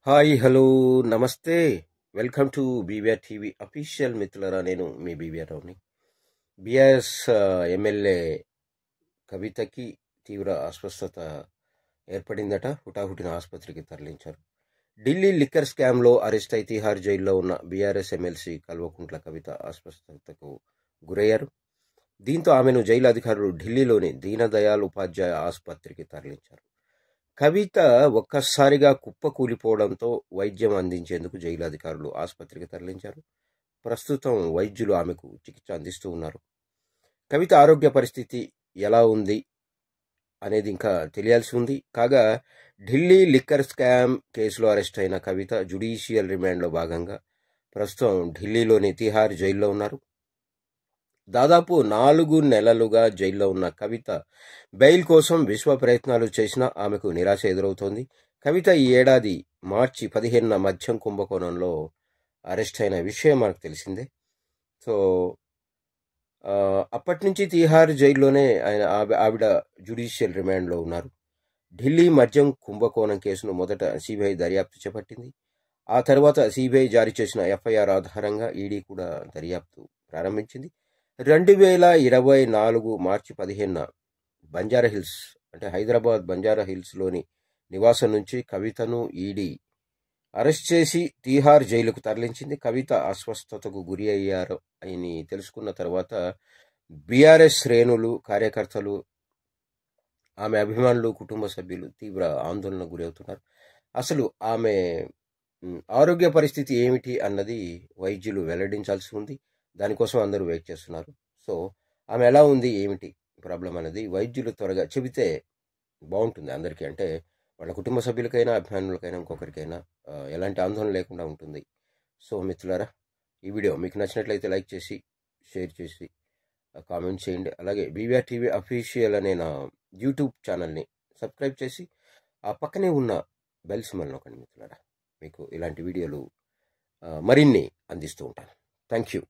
Hi hello నమస్తే welcome to BVR TV official మిత్రులరా నేను మీ బీవీఆర్ రావుని బీఆర్ఎస్ ఎమ్మెల్యే కవితకి తీవ్ర అస్వస్థత ఏర్పడిందట. హుటాహుటిన ఆసుపత్రికి తరలించారు. ఢిల్లీ లిక్కర్ స్కామ్లో అరెస్ట్ అయి తిహార్ జైల్లో ఉన్న బీఆర్ఎస్ ఎమ్మెల్సీ కల్వకుంట్ల కవిత అస్వస్థతకు గురయ్యారు. దీంతో ఆమెను జైలు అధికారులు ఢిల్లీలోని దీనదయాళ్ ఉపాధ్యాయ ఆసుపత్రికి తరలించారు. కవిత ఒక్కసారిగా కుప్పకూలిపోవడంతో వైద్యం అందించేందుకు జైలు అధికారులు ఆసుపత్రికి తరలించారు. ప్రస్తుతం వైద్యులు ఆమెకు చికిత్స అందిస్తూ ఉన్నారు. కవిత ఆరోగ్య పరిస్థితి ఎలా ఉంది అనేది ఇంకా తెలియాల్సి ఉంది. కాగా ఢిల్లీ లిక్కర్ స్కామ్ కేసులో అరెస్ట్ అయిన కవిత జ్యుడిషియల్ రిమాండ్లో భాగంగా ప్రస్తుతం ఢిల్లీలోని తిహార్ జైల్లో ఉన్నారు. దాదాపు 4 నెలలుగా జైల్లో ఉన్న కవిత బెయిల్ కోసం విశ్వ ప్రయత్నాలు చేసినా ఆమెకు నిరాశ ఎదురవుతోంది. కవిత ఈ ఏడాది మార్చి 15న మద్యం కుంభకోణంలో అరెస్ట్ అయిన విషయం మనకు తెలిసిందే. సో అప్పటి నుంచి తిహార్ జైల్లోనే ఆవిడ జ్యుడిషియల్ రిమాండ్లో ఉన్నారు. ఢిల్లీ మద్యం కుంభకోణం కేసును మొదట సిబిఐ దర్యాప్తు చేపట్టింది. ఆ తర్వాత సిబిఐ జారీ చేసిన ఎఫ్ఐఆర్ ఆధారంగా ఈడీ కూడా దర్యాప్తు ప్రారంభించింది. 2024 మార్చి 15న బంజారాహిల్స్ అంటే హైదరాబాద్ బంజారాహిల్స్లోని నివాసం నుంచి కవితను ఈడీ అరెస్ట్ చేసి తిహార్ జైలుకు తరలించింది. కవిత అస్వస్థతకు గురి అయ్యారు అని తెలుసుకున్న తర్వాత బీఆర్ఎస్ శ్రేణులు, కార్యకర్తలు, ఆమె అభిమానులు, కుటుంబ సభ్యులు తీవ్ర ఆందోళనకు గురవుతున్నారు. అసలు ఆమె ఆరోగ్య పరిస్థితి ఏమిటి అన్నది వైద్యులు వెల్లడించాల్సి ఉంది. దానికోసం అందరూ వెయిట్ చేస్తున్నారు. సో ఆమె ఎలా ఉంది, ఏమిటి ప్రాబ్లం అనేది వైద్యులు త్వరగా చెబితే బాగుంటుంది అందరికీ. అంటే వాళ్ళ కుటుంబ సభ్యులకైనా, అభిమానులకైనా, ఇంకొకరికైనా ఎలాంటి ఆందోళన లేకుండా ఉంటుంది. సో మిత్రులారా, ఈ వీడియో మీకు నచ్చినట్లయితే లైక్ చేసి, షేర్ చేసి, కామెంట్ చేయండి. అలాగే బీవీఆర్ టీవీ అఫీషియల్ అనే నా యూట్యూబ్ ఛానల్ని సబ్స్క్రైబ్ చేసి ఆ పక్కనే ఉన్న బెల్ సింబల్ నొక్కండి మిత్రులారా. మీకు ఇలాంటి వీడియోలు మరిన్ని అందిస్తూ ఉంటాను. Thank you.